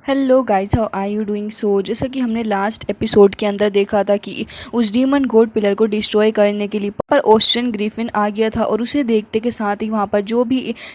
Hello guys, how are you doing. जैसा कि हमने लास्ट एपिसोड के अंदर देखा था कि उस डीमन गोड पिलर को डिस्ट्रॉय करने के लिए पर ओशन ग्रिफिन आ गया था और उसे देखते के साथ ही वहाँ पर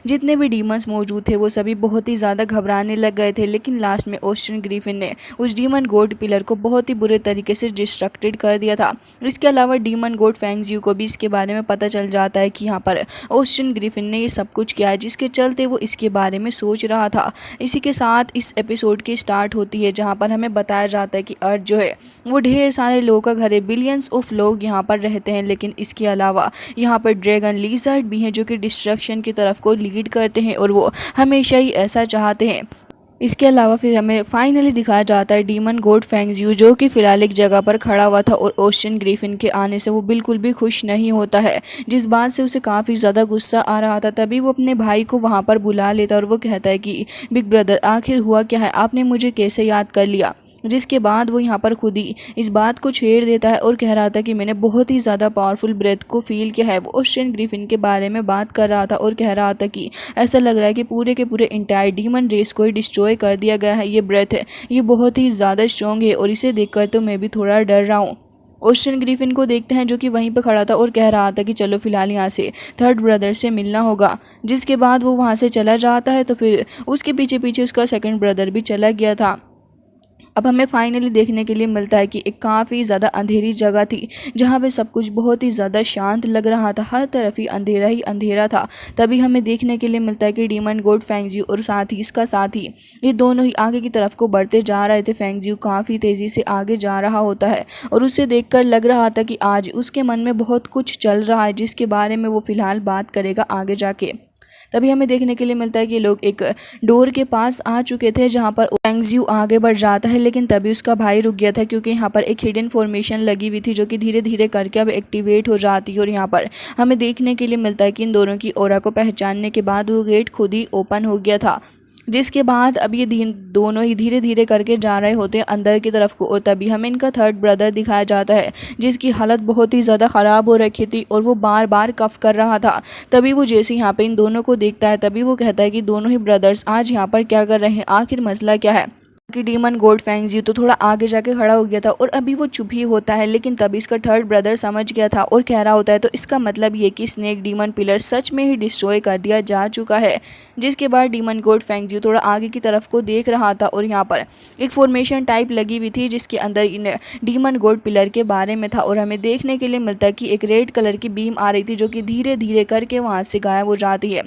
जितने भी डीमंस मौजूद थे वो सभी बहुत ही ज़्यादा घबराने लग गए थे। लेकिन लास्ट में ओशन ग्रिफिन ने उस डीमन गोड पिलर को बहुत ही बुरे तरीके से डिस्ट्रक्टेड कर दिया था। इसके अलावा डीमन गोड फैंगजियो को भी इसके बारे में पता चल जाता है कि यहाँ पर ओशन ग्रिफिन ने ये सब कुछ किया है, जिसके चलते वो इसके बारे में सोच रहा था। इसी के साथ इस एपिसोड की स्टार्ट होती है, जहाँ पर हमें बताया जाता है कि अर्थ जो है वो ढेर सारे लोगों का घर है। बिलियंस ऑफ लोग यहाँ पर रहते हैं, लेकिन इसके अलावा यहाँ पर ड्रैगन लीजर्ड भी हैं जो कि डिस्ट्रक्शन की तरफ को लीड करते हैं और वो हमेशा ही ऐसा चाहते हैं। इसके अलावा फिर हमें फाइनली दिखाया जाता है डीमन गोड फैंगजियो, जो कि फिलहाल एक जगह पर खड़ा हुआ था और ओशन ग्रिफिन के आने से वो बिल्कुल भी खुश नहीं होता है, जिस बात से उसे काफ़ी ज़्यादा गुस्सा आ रहा था। तभी वो अपने भाई को वहाँ पर बुला लेता और वो कहता है कि बिग ब्रदर, आखिर हुआ क्या है, आपने मुझे कैसे याद कर लिया। जिसके बाद वो यहाँ पर खुद ही इस बात को छेड़ देता है और कह रहा था कि मैंने बहुत ही ज़्यादा पावरफुल ब्रेथ को फील किया है। वो ओशन ग्रिफिन के बारे में बात कर रहा था और कह रहा था कि ऐसा लग रहा है कि पूरे के पूरे इंटायर डीमन रेस को ही डिस्ट्रॉय कर दिया गया है। ये ब्रेथ है, ये बहुत ही ज़्यादा स्ट्रॉन्ग है और इसे देखकर तो मैं भी थोड़ा डर रहा हूँ। ओशन ग्रिफिन को देखते हैं जो कि वहीं पर खड़ा था और कह रहा था कि चलो फिलहाल यहाँ से थर्ड ब्रदर से मिलना होगा। जिसके बाद वो वहाँ से चला जाता है तो फिर उसके पीछे पीछे उसका सेकंड ब्रदर भी चला गया था। अब हमें फाइनली देखने के लिए मिलता है कि एक काफ़ी ज़्यादा अंधेरी जगह थी, जहाँ पे सब कुछ बहुत ही ज़्यादा शांत लग रहा था, हर तरफ ही अंधेरा था। तभी हमें देखने के लिए मिलता है कि डीमन गोड फैंगजियो और साथ ही इसका साथी ये दोनों ही आगे की तरफ को बढ़ते जा रहे थे। फैंगजियो काफ़ी तेज़ी से आगे जा रहा होता है और उसे देखकर लग रहा था कि आज उसके मन में बहुत कुछ चल रहा है, जिसके बारे में वो फ़िलहाल बात करेगा आगे जाके। तभी हमें देखने के लिए मिलता है कि लोग एक डोर के पास आ चुके थे, जहां पर फैंगजियो आगे बढ़ जाता है, लेकिन तभी उसका भाई रुक गया था क्योंकि यहाँ पर एक हिडन फॉर्मेशन लगी हुई थी जो कि धीरे धीरे करके अब एक्टिवेट हो जाती है। और यहाँ पर हमें देखने के लिए मिलता है कि इन दोनों की ऑरा को पहचानने के बाद वो गेट खुद ही ओपन हो गया था। जिसके बाद अब ये दोनों ही धीरे धीरे करके जा रहे होते हैं अंदर की तरफ को और तभी हमें इनका थर्ड ब्रदर दिखाया जाता है, जिसकी हालत बहुत ही ज़्यादा ख़राब हो रखी थी और वो बार बार कफ कर रहा था। तभी वो जैसे यहाँ पे इन दोनों को देखता है तभी वो कहता है कि दोनों ही ब्रदर्स आज यहाँ पर क्या कर रहे हैं, आखिर मसला क्या है। कि डीमन गोड फैंगजियो तो थोड़ा आगे जाके खड़ा हो गया था और अभी वो चुप ही होता है, लेकिन तभी इसका थर्ड ब्रदर समझ गया था और कह रहा होता है तो इसका मतलब ये कि स्नेक डीमन पिलर सच में ही डिस्ट्रॉय कर दिया जा चुका है। जिसके बाद डीमन गोड फैंगजियो थोड़ा आगे की तरफ को देख रहा था और यहाँ पर एक फॉर्मेशन टाइप लगी हुई थी जिसके अंदर इन डीमन गोड पिलर के बारे में था। और हमें देखने के लिए मिलता है कि एक रेड कलर की बीम आ रही थी जो कि धीरे धीरे करके वहाँ से गायब हो जाती है।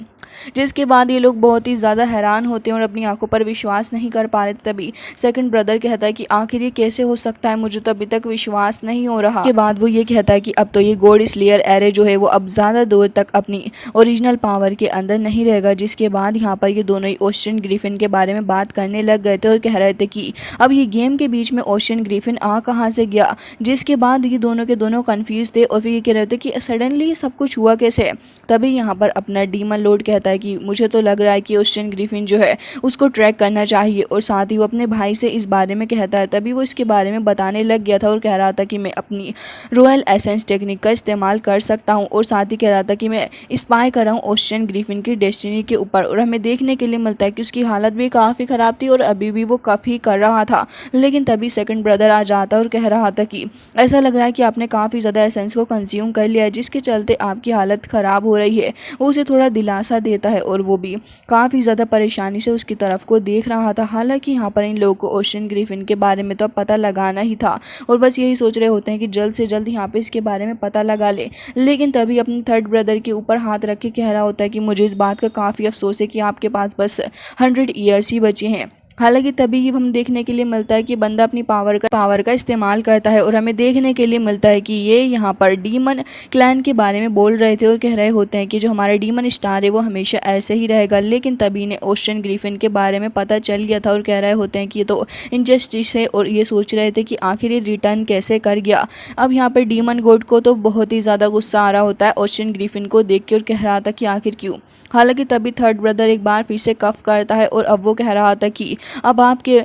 जिसके बाद ये लोग बहुत ही ज़्यादा हैरान होते हैं और अपनी आंखों पर विश्वास नहीं कर पा रहे थे। तभी सेकंड ब्रदर कहता है कि आखिर ये कैसे हो सकता है, मुझे तो अभी तक विश्वास नहीं हो रहा। के बाद वो ये कहता है कि अब तो ये गॉड स्लेयर एरे जो है वो अब ज़्यादा दूर तक अपनी ओरिजिनल पावर के अंदर नहीं रहेगा। जिसके बाद यहाँ पर ये दोनों ही ओशन ग्रिफिन के बारे में बात करने लग गए थे और कह रहे थे कि अब ये गेम के बीच में ओशन ग्रिफिन आ कहाँ से गया। जिसके बाद ये दोनों के दोनों कन्फ्यूज थे और फिर ये कह रहे थे कि सडनली सब कुछ हुआ कैसे। तभी यहाँ पर अपना डीमन लॉर्ड कहता है कि मुझे तो लग रहा है कि ओशन ग्रिफिन जो है उसको ट्रैक करना चाहिए और साथ ही वो अपने भाई से इस बारे में कहता है। तभी वो इसके बारे में बताने लग गया था और कह रहा था कि मैं अपनी रॉयल एसेंस टेक्निक का इस्तेमाल कर सकता हूं और साथ ही कह रहा था कि मैं स्पाई कर रहा हूं ओशन ग्रिफिन की डेस्टिनी के ऊपर। और हमें देखने के लिए मिलता है कि उसकी हालत भी काफ़ी ख़राब थी और अभी भी वो काफ़ी कर रहा था। लेकिन तभी सेकंड ब्रदर आ जाता और कह रहा था कि ऐसा लग रहा है कि आपने काफ़ी ज़्यादा एसेंस को कंज्यूम कर लिया है, जिसके चलते आपकी हालत ख़राब हो रही है। वो उसे थोड़ा दिलासा देता है और वो भी काफ़ी ज़्यादा परेशानी से उसकी तरफ को देख रहा था। हालांकि यहाँ पर इन लोगों को ओशन ग्रिफिन के बारे में तो अब पता लगाना ही था और बस यही सोच रहे होते हैं कि जल्द से जल्द यहाँ पे इसके बारे में पता लगा ले। लेकिन तभी अपने थर्ड ब्रदर के ऊपर हाथ रख के कह रहा होता है कि मुझे इस बात का काफ़ी अफसोस है कि आपके पास बस 100 ईयर्स ही बचे हैं। हालांकि तभी हम देखने के लिए मिलता है कि बंदा अपनी पावर का इस्तेमाल करता है और हमें देखने के लिए मिलता है कि ये यहाँ पर डीमन क्लैन के बारे में बोल रहे थे और कह रहे होते हैं कि जो हमारा डीमन स्टार है वो हमेशा ऐसे ही रहेगा। लेकिन तभी ने ओशन ग्रिफिन के बारे में पता चल गया था और कह रहे होते हैं कि ये तो इनजस्टिस है और ये सोच रहे थे कि आखिर ये रिटर्न कैसे कर गया। अब यहाँ पर डीमन गॉड को तो बहुत ही ज़्यादा गुस्सा आ रहा होता है ओशन ग्रिफिन को देख के और कह रहा था कि आखिर क्यों। हालांकि तभी थर्ड ब्रदर एक बार फिर से कफ करता है और अब वो कह रहा था कि अब आपके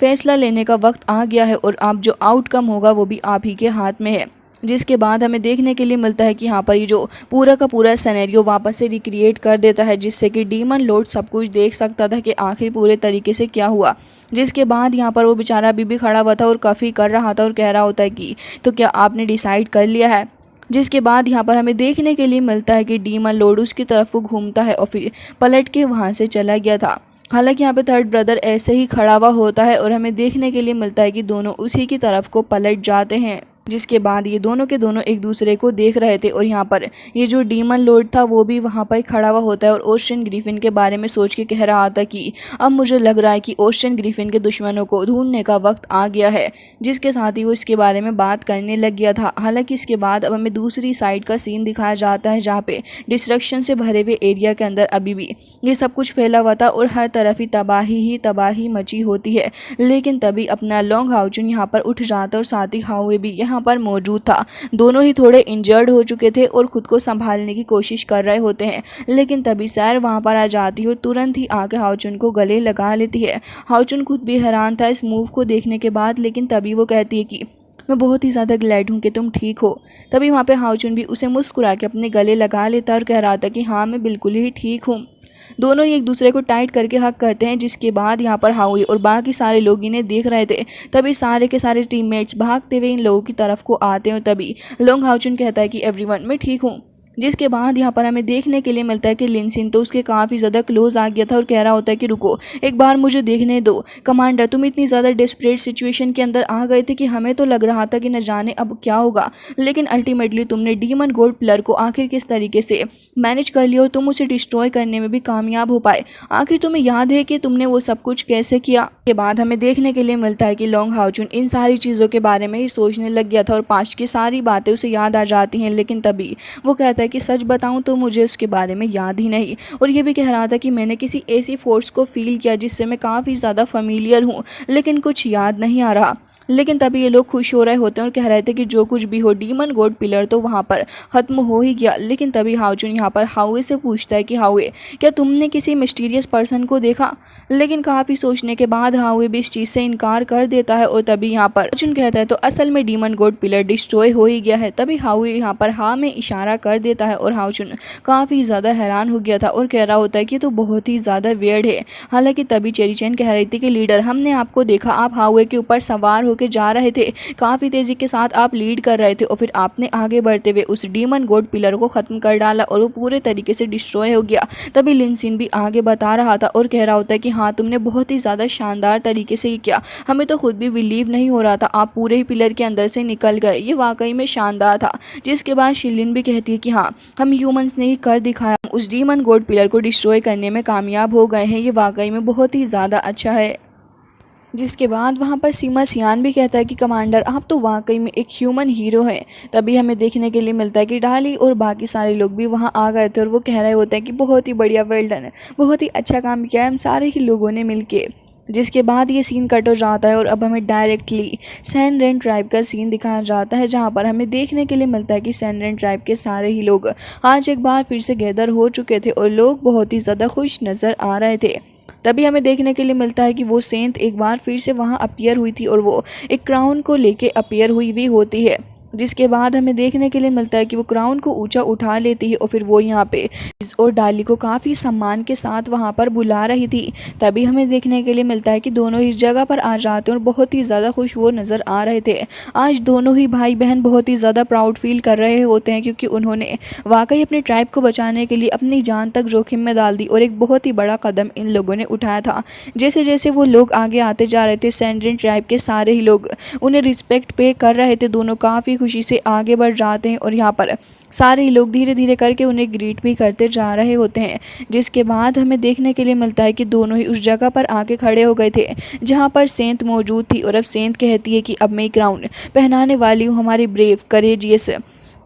फैसला लेने का वक्त आ गया है और आप जो आउटकम होगा वो भी आप ही के हाथ में है। जिसके बाद हमें देखने के लिए मिलता है कि यहाँ पर ये जो पूरा का पूरा सिनेरियो वापस से रिक्रिएट कर देता है, जिससे कि डीमन लॉर्ड सब कुछ देख सकता था कि आखिर पूरे तरीके से क्या हुआ। जिसके बाद यहाँ पर वो बेचारा अभी भी खड़ा हुआ था और काफ़ी कर रहा था और कह रहा होता है कि तो क्या आपने डिसाइड कर लिया है। जिसके बाद यहाँ पर हमें देखने के लिए मिलता है कि डीमन लॉर्ड उसकी तरफ को घूमता है और फिर पलट के वहाँ से चला गया था। हालांकि यहाँ पे थर्ड ब्रदर ऐसे ही खड़ा हुआ होता है और हमें देखने के लिए मिलता है कि दोनों उसी की तरफ को पलट जाते हैं। जिसके बाद ये दोनों के दोनों एक दूसरे को देख रहे थे और यहाँ पर ये जो डीमन लॉर्ड था वो भी वहाँ पर खड़ा हुआ होता है और ओशियन ग्रिफिन के बारे में सोच के कह रहा था कि अब मुझे लग रहा है कि ओशियन ग्रिफिन के दुश्मनों को ढूंढने का वक्त आ गया है। जिसके साथ ही वो इसके बारे में बात करने लग गया था। हालांकि इसके बाद अब हमें दूसरी साइड का सीन दिखाया जाता है जहाँ पे डिस्ट्रक्शन से भरे हुए एरिया के अंदर अभी भी ये सब कुछ फैला हुआ था और हर तरफ ही तबाही मची होती है। लेकिन तभी अपना लॉन्ग हाउचुन यहाँ पर उठ जाता और साथ ही हाउए भी यहाँ पर मौजूद था। दोनों ही थोड़े इंजर्ड हो चुके थे और खुद को संभालने की कोशिश कर रहे होते हैं। लेकिन तभी सैर वहां पर आ जाती है और तुरंत ही आके हाउचुन को गले लगा लेती है। हाउचुन खुद भी हैरान था इस मूव को देखने के बाद, लेकिन तभी वो कहती है कि मैं बहुत ही ज़्यादा ग्लैड हूँ कि तुम ठीक हो। तभी वहाँ पे हाउचुन भी उसे मुस्कुरा के अपने गले लगा लेता और कह रहा था कि हाँ मैं बिल्कुल ही ठीक हूँ। दोनों ही एक दूसरे को टाइट करके हक करते हैं। जिसके बाद यहाँ पर हाउई और बाकी सारे लोग इन्हें देख रहे थे। तभी सारे के सारे टीममेट्स भागते हुए इन लोगों की तरफ को आते हैं। तभी लोंग हाउचुन कहता है कि एवरीवन मैं ठीक हूँ। जिसके बाद यहाँ पर हमें देखने के लिए मिलता है कि लिनसिन तो उसके काफ़ी ज़्यादा क्लोज आ गया था और कह रहा होता है कि रुको एक बार मुझे देखने दो। कमांडर तुम इतनी ज़्यादा डेस्परेट सिचुएशन के अंदर आ गए थे कि हमें तो लग रहा था कि न जाने अब क्या होगा, लेकिन अल्टीमेटली तुमने डीमन गोल्ड पिलर को आखिर किस तरीके से मैनेज कर लिया और तुम उसे डिस्ट्रॉय करने में भी कामयाब हो पाए। आखिर तुम्हें याद है कि तुमने वो सब कुछ कैसे किया। के बाद हमें देखने के लिए मिलता है कि लॉन्ग हाउचुन इन सारी चीज़ों के बारे में ही सोचने लग गया था और पास्ट की सारी बातें उसे याद आ जाती हैं। लेकिन तभी वो कहता है कि सच बताऊं तो मुझे उसके बारे में याद ही नहीं। और ये भी कह रहा था कि मैंने किसी ऐसी फोर्स को फील किया जिससे मैं काफ़ी ज़्यादा फेमिलियर हूँ, लेकिन कुछ याद नहीं आ रहा। लेकिन तभी ये लोग खुश हो रहे होते हैं और कह रहे थे कि जो कुछ भी हो डीमन गॉड पिलर तो वहाँ पर ख़त्म हो ही गया। लेकिन तभी हाउचुन यहाँ पर हाउए से पूछता है कि हाउए क्या तुमने किसी मिस्टीरियस पर्सन को देखा। लेकिन काफ़ी सोचने के बाद हाउए भी इस चीज़ से इनकार कर देता है। और तभी यहाँ पर हाउचुन कहता है तो असल में डीमन गॉड पिलर डिस्ट्रॉय हो ही गया है। तभी हाउए यहाँ पर हाँ में इशारा कर देता है और हाउचुन काफ़ी ज़्यादा हैरान हो गया था और कह रहा होता है कि तो बहुत ही ज़्यादा वियर्ड है। हालांकि तभी चेरी चैन कह रही थी कि लीडर हमने आपको देखा, आप हाउए के ऊपर सवार के जा रहे थे, काफी तेजी के साथ आप लीड कर रहे थे और फिर आपने आगे बढ़ते हुए उस डीमन गॉड पिलर को खत्म कर डाला और वो पूरे तरीके से डिस्ट्रॉय हो गया। तभी लिनसिन भी आगे बता रहा था और कह रहा होता है कि हाँ तुमने बहुत ही ज्यादा शानदार तरीके से ये किया, हमें तो खुद भी बिलीव नहीं हो रहा था आप पूरे ही पिलर के अंदर से निकल गए, ये वाकई में शानदार था। जिसके बाद शिलिन भी कहती है कि हाँ हम ह्यूमंस ने ही कर दिखाया, उस डीमन गॉड पिलर को डिस्ट्रॉय करने में कामयाब हो गए हैं, ये वाकई में बहुत ही ज़्यादा अच्छा है। जिसके बाद वहाँ पर सीमा सियान भी कहता है कि कमांडर आप तो वाकई में एक ह्यूमन हीरो हैं। तभी हमें देखने के लिए मिलता है कि डाली और बाकी सारे लोग भी वहाँ आ गए थे और वो कह रहे होते हैं कि बहुत ही बढ़िया, वेल डन, बहुत ही अच्छा काम किया है हम सारे ही लोगों ने मिलके। जिसके बाद ये सीन कट हो जाता है और अब हमें डायरेक्टली सैन रेन ट्राइब का सीन दिखाया जाता है, जहाँ पर हमें देखने के लिए मिलता है कि सैन रेन ट्राइब के सारे ही लोग आज एक बार फिर से गैदर हो चुके थे और लोग बहुत ही ज़्यादा खुश नज़र आ रहे थे। तभी हमें देखने के लिए मिलता है कि वो सेंट एक बार फिर से वहाँ अपीयर हुई थी और वो एक क्राउन को लेके अपीयर हुई भी होती है। जिसके बाद हमें देखने के लिए मिलता है कि वो क्राउन को ऊंचा उठा लेती है और फिर वो यहाँ पे और डाली को काफ़ी सम्मान के साथ वहाँ पर बुला रही थी। तभी हमें देखने के लिए मिलता है कि दोनों इस जगह पर आ जाते हैं और बहुत ही ज़्यादा खुश वो नज़र आ रहे थे। आज दोनों ही भाई बहन बहुत ही ज़्यादा प्राउड फील कर रहे होते हैं क्योंकि उन्होंने वाकई अपने ट्राइब को बचाने के लिए अपनी जान तक जोखिम में डाल दी और एक बहुत ही बड़ा कदम इन लोगों ने उठाया था। जैसे जैसे वो लोग आगे आते जा रहे थे सैन रेन ट्राइब के सारे ही लोग उन्हें रिस्पेक्ट पे कर रहे थे। दोनों काफ़ी खुशी से आगे बढ़ जाते हैं और यहाँ पर सारे ही लोग धीरे धीरे करके उन्हें ग्रीट भी करते जा रहे होते हैं। जिसके बाद हमें देखने के लिए मिलता है कि दोनों ही उस जगह पर आके खड़े हो गए थे जहाँ पर सेंट मौजूद थी और अब सेंट कहती है कि अब मैं क्राउन पहनाने वाली हूँ हमारे ब्रेव करेजियस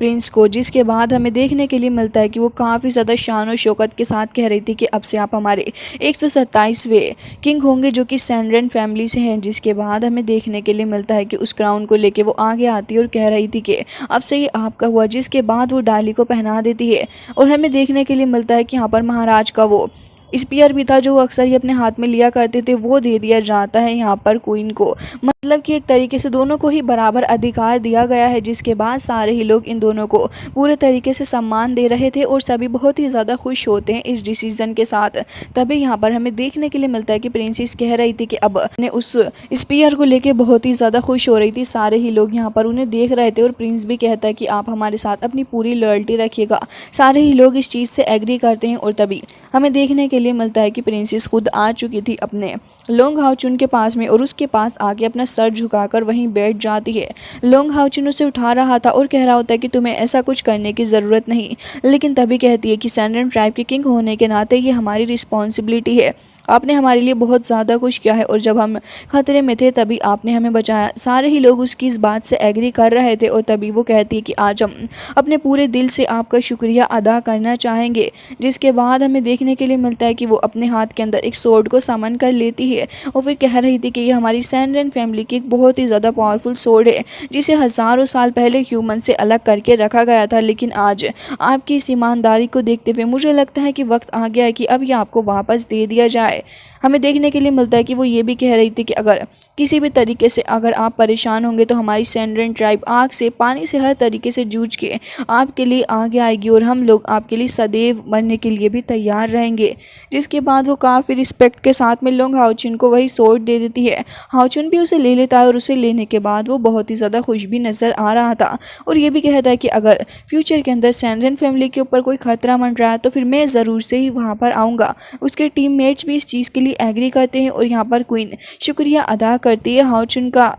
प्रिंस को। जिसके बाद हमें देखने के लिए मिलता है कि वो काफ़ी ज़्यादा शान और शौकत के साथ कह रही थी कि अब से आप हमारे 127वें किंग होंगे जो कि सैन रेन फैमिली से हैं। जिसके बाद हमें देखने के लिए मिलता है कि उस क्राउन को लेके वो आगे आती है और कह रही थी कि अब से ये आपका हुआ। जिसके बाद वो डाली को पहना देती है और हमें देखने के लिए मिलता है कि यहाँ पर महाराज का वो स्पीयर भी था जो अक्सर ही अपने हाथ में लिया करते थे, वो दे दिया जाता है यहाँ पर क्वीन को। मतलब कि एक तरीके से दोनों को ही बराबर अधिकार दिया गया है, जिसके बाद सारे ही लोग इन दोनों को पूरे तरीके से सम्मान दे रहे थे और सभी बहुत ही ज़्यादा खुश होते हैं इस डिसीज़न के साथ। तभी यहाँ पर हमें देखने के लिए मिलता है कि प्रिंसेस कह रही थी कि अब ने उस स्पीयर को लेके बहुत ही ज़्यादा खुश हो रही थी। सारे ही लोग यहाँ पर उन्हें देख रहे थे और प्रिंस भी कहता है कि आप हमारे साथ अपनी पूरी लॉयल्टी रखिएगा। सारे ही लोग इस चीज़ से एग्री करते हैं और तभी हमें देखने के लिए मिलता है कि प्रिंसेस खुद आ चुकी थी अपने लोंग हाओचुन के पास में और उसके पास आके अपना सर झुकाकर वहीं बैठ जाती है। लोंग हाओचुन उसे उठा रहा था और कह रहा होता है कि तुम्हें ऐसा कुछ करने की ज़रूरत नहीं, लेकिन तभी कहती है कि सैंडन ट्राइब के किंग होने के नाते ये हमारी रिस्पॉन्सिबिलिटी है। आपने हमारे लिए बहुत ज़्यादा कुछ किया है और जब हम खतरे में थे तभी आपने हमें बचाया। सारे ही लोग उसकी इस बात से एग्री कर रहे थे और तभी वो कहती है कि आज हम अपने पूरे दिल से आपका शुक्रिया अदा करना चाहेंगे। जिसके बाद हमें देखने के लिए मिलता है कि वो अपने हाथ के अंदर एक सोर्ड को समन कर लेती है और फिर कह रही थी कि ये हमारी सैंडन फैमिली की एक बहुत ही ज़्यादा पावरफुल सोर्ड है, जिसे हज़ारों साल पहले ह्यूमन से अलग करके रखा गया था। लेकिन आज आपकी इस ईमानदारी को देखते हुए मुझे लगता है कि वक्त आ गया है कि अब ये आपको वापस दे दिया जाए। हमें देखने के लिए मिलता है कि वो ये भी कह रही थी कि अगर किसी भी तरीके से अगर आप परेशान होंगे तो हमारी सैंडन ट्राइब आग से पानी से हर तरीके से जूझ के आपके लिए आगे आएगी और हम लोग आपके लिए सदैव बनने के लिए भी तैयार रहेंगे। जिसके बाद वो काफ़ी रिस्पेक्ट के साथ में लोंग हाओचुन को वही सोर्ड दे देती है। हाओचुन भी उसे ले लेता है और उसे लेने के बाद वो बहुत ही ज़्यादा खुश भी नज़र आ रहा था और ये भी कहता है कि अगर फ्यूचर के अंदर सैंडन फैमिली के ऊपर कोई खतरा मंडरा है तो फिर मैं ज़रूर से ही वहाँ पर आऊँगा। उसके टीममेट्स भी इस चीज़ के लिए एग्री करते हैं और यहाँ पर क्वीन शुक्रिया अदा करती है हाओचुन का।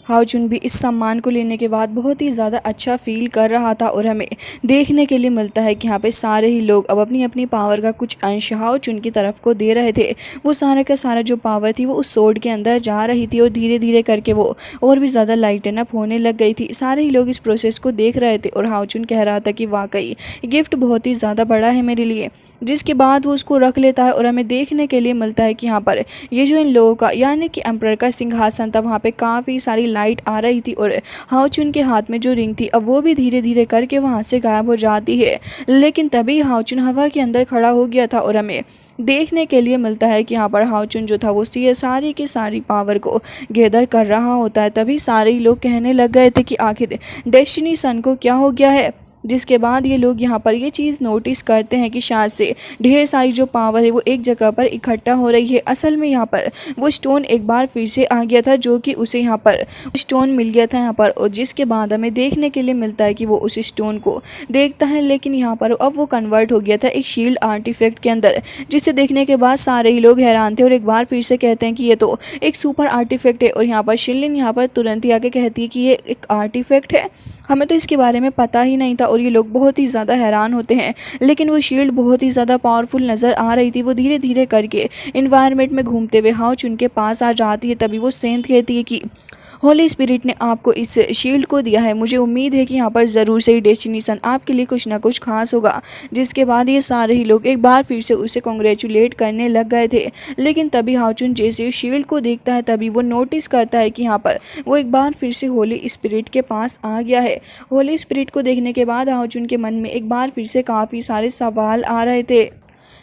हाओचुन भी इस सम्मान को लेने के बाद बहुत ही ज़्यादा अच्छा फील कर रहा था और हमें देखने के लिए मिलता है कि यहाँ पे सारे ही लोग अब अपनी अपनी पावर का कुछ अंश हाओचुन की तरफ को दे रहे थे। वो सारा का सारा जो पावर थी वो उस सोर्ड के अंदर जा रही थी और धीरे धीरे करके वो और भी ज़्यादा लाइटन अप होने लग गई थी। सारे ही लोग इस प्रोसेस को देख रहे थे और हाओचुन कह रहा था कि वाकई गिफ्ट बहुत ही ज़्यादा बड़ा है मेरे लिए। जिसके बाद वो उसको रख लेता है और हमें देखने के लिए मिलता है कि यहाँ पर ये जो इन लोगों का यानी कि एम्परर का सिंहासन था, वहाँ पे काफ़ी सारी लाइट आ रही थी और हाओचुन के हाथ में जो रिंग थी अब वो भी धीरे धीरे करके वहाँ से गायब हो जाती है। लेकिन तभी हाओचुन हवा के अंदर खड़ा हो गया था और हमें देखने के लिए मिलता है कि यहाँ पर हाओचुन जो था वो सारी की सारी पावर को गैदर कर रहा होता है। तभी सारे ही लोग कहने लग गए थे कि आखिर डेस्टिनी सन को क्या हो गया है। जिसके बाद ये लोग यहाँ पर ये चीज़ नोटिस करते हैं कि शायद से ढेर सारी जो पावर है वो एक जगह पर इकट्ठा हो रही है। असल में यहाँ पर वो स्टोन एक बार फिर से आ गया था जो कि उसे यहाँ पर स्टोन मिल गया था यहाँ पर, और जिसके बाद हमें देखने के लिए मिलता है कि वो उस स्टोन को देखता है। लेकिन यहाँ पर अब वो कन्वर्ट हो गया था एक शील्ड आर्टिफैक्ट के अंदर, जिसे देखने के बाद सारे ही लोग हैरान थे और एक बार फिर से कहते हैं कि ये तो एक सुपर आर्टिफैक्ट है। और यहाँ पर शिनलिन यहाँ पर तुरंत ही आके कहती है कि ये एक आर्टिफैक्ट है, हमें तो इसके बारे में पता ही नहीं था। और ये लोग बहुत ही ज़्यादा हैरान होते हैं। लेकिन वो शील्ड बहुत ही ज़्यादा पावरफुल नज़र आ रही थी। वो धीरे धीरे करके इन्वायरमेंट में घूमते हुए हाओचुन के पास आ जाती है। तभी वो सेंट कहती है कि होली स्पिरिट ने आपको इस शील्ड को दिया है, मुझे उम्मीद है कि यहाँ पर ज़रूर से ही डेस्टिनेशन आपके लिए कुछ ना कुछ खास होगा। जिसके बाद ये सारे ही लोग एक बार फिर से उसे कॉन्ग्रेचुलेट करने लग गए थे। लेकिन तभी हाओचुन जैसे शील्ड को देखता है तभी वो नोटिस करता है कि यहाँ पर वो एक बार फिर से होली स्पिरिट के पास आ गया है। होली स्पिरिट को देखने के बाद हाओचुन के मन में एक बार फिर से काफ़ी सारे सवाल आ रहे थे।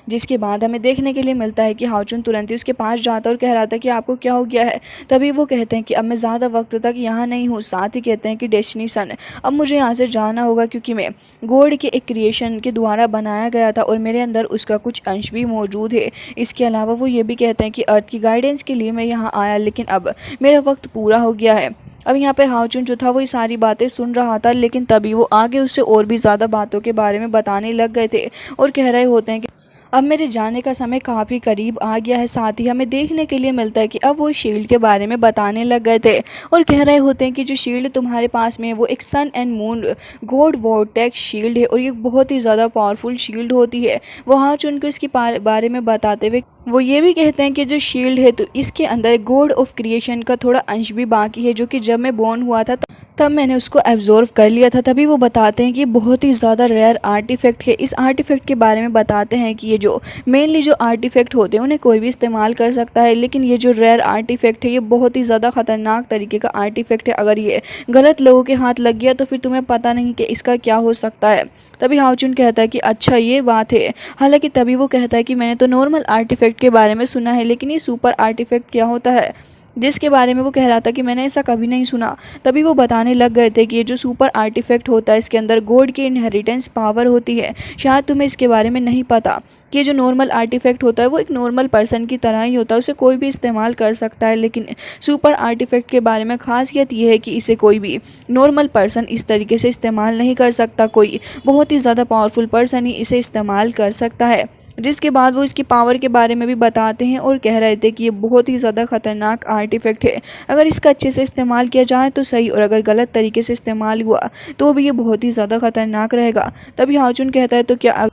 जिसके बाद हमें देखने के लिए मिलता है कि हाओचुन तुरंत ही उसके पास जाता है और कह रहा था कि आपको क्या हो गया है। तभी वो कहते हैं कि अब मैं ज़्यादा वक्त तक यहाँ नहीं हूँ। साथ ही कहते हैं कि डेस्टिनी सन अब मुझे यहाँ से जाना होगा, क्योंकि मैं गॉड के एक क्रिएशन के द्वारा बनाया गया था और मेरे अंदर उसका कुछ अंश भी मौजूद है। इसके अलावा वो ये भी कहते हैं कि अर्थ की गाइडेंस के लिए मैं यहाँ आया, लेकिन अब मेरा वक्त पूरा हो गया है। अब यहाँ पे हाओचुन जो था वो ये सारी बातें सुन रहा था, लेकिन तभी वो आगे उससे और भी ज़्यादा बातों के बारे में बताने लग गए थे और कह रहे होते हैं कि अब मेरे जाने का समय काफ़ी करीब आ गया है। साथ ही हमें देखने के लिए मिलता है कि अब वो शील्ड के बारे में बताने लग गए थे और कह रहे होते हैं कि जो शील्ड तुम्हारे पास में है वो एक sun and moon god vortex shield है और ये बहुत ही ज़्यादा पावरफुल शील्ड होती है। वो हाओचुन को इसके बारे में बताते हुए वो ये भी कहते हैं कि जो शील्ड है तो इसके अंदर गॉड ऑफ क्रिएशन का थोड़ा अंश भी बाकी है, जो कि जब मैं बॉर्न हुआ था तब मैंने उसको एब्जॉर्व कर लिया था। तभी वो बताते हैं कि बहुत ही ज़्यादा रेयर आर्टिफैक्ट है। इस आर्टिफैक्ट के बारे में बताते हैं कि ये जो मेनली जो आर्टिफैक्ट होते हैं उन्हें कोई भी इस्तेमाल कर सकता है, लेकिन ये जो रेयर आर्टिफैक्ट है ये बहुत ही ज़्यादा ख़तरनाक तरीके का आर्टिफैक्ट है। अगर ये गलत लोगों के हाथ लग गया तो फिर तुम्हें पता नहीं कि इसका क्या हो सकता है। तभी हाओचुन कहता है कि अच्छा ये बात है। हालांकि तभी वो कहता है कि मैंने तो नॉर्मल आर्टिफैक्ट के बारे में सुना है, लेकिन ये सुपर आर्टिफैक्ट क्या होता है। जिसके बारे में वो कह रहा था कि मैंने ऐसा कभी नहीं सुना। तभी वो बताने लग गए थे कि ये जो सुपर आर्टिफैक्ट होता है इसके अंदर गॉड की इनहेरिटेंस पावर होती है। शायद तुम्हें इसके बारे में नहीं पता कि ये जो नॉर्मल आर्टिफैक्ट होता है वो एक नॉर्मल पर्सन की तरह ही होता है, उसे कोई भी इस्तेमाल कर सकता है। लेकिन सुपर आर्टिफैक्ट के बारे में खासियत ये है कि इसे कोई भी नॉर्मल पर्सन इस तरीके से इस्तेमाल नहीं कर सकता, कोई बहुत ही ज़्यादा पावरफुल पर्सन ही इसे इस्तेमाल कर सकता है। जिसके बाद वो इसकी पावर के बारे में भी बताते हैं और कह रहे थे कि ये बहुत ही ज़्यादा ख़तरनाक आर्टिफैक्ट है। अगर इसका अच्छे से इस्तेमाल किया जाए तो सही, और अगर गलत तरीके से इस्तेमाल हुआ तो भी ये बहुत ही ज़्यादा ख़तरनाक रहेगा। तभी हाउचुन कहता है तो क्या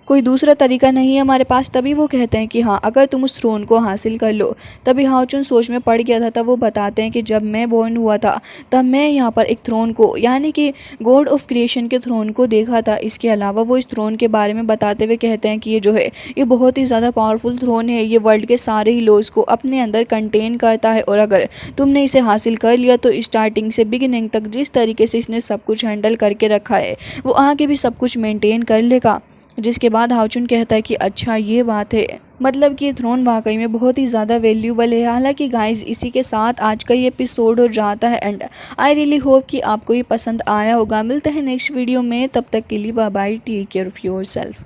कोई दूसरा तरीका नहीं है हमारे पास? तभी वो कहते हैं कि हाँ, अगर तुम उस थ्रोन को हासिल कर लो। तभी हाउचुन सोच में पड़ गया था। तब वो बताते हैं कि जब मैं बॉर्न हुआ था तब मैं यहाँ पर एक थ्रोन को, यानी कि गॉड ऑफ क्रिएशन के थ्रोन को देखा था। इसके अलावा वो इस थ्रोन के बारे में बताते हुए कहते हैं कि ये जो है ये बहुत ही ज़्यादा पावरफुल थ्रोन है। ये वर्ल्ड के सारे ही लॉज को अपने अंदर कंटेन करता है, और अगर तुमने इसे हासिल कर लिया तो स्टार्टिंग से बिगिनिंग तक जिस तरीके से इसने सब कुछ हैंडल करके रखा है वो आगे भी सब कुछ मेंटेन कर लेगा। जिसके बाद हाउचुन कहता है कि अच्छा ये बात है, मतलब कि ये थ्रोन वाकई में बहुत ही ज़्यादा वैल्यूबल है। हालांकि गाइस इसी के साथ आज का ये एपिसोड हो जाता है एंड आई रियली होप कि आपको ये पसंद आया होगा। मिलते हैं नेक्स्ट वीडियो में, तब तक के लिए bye bye, take care of yourself.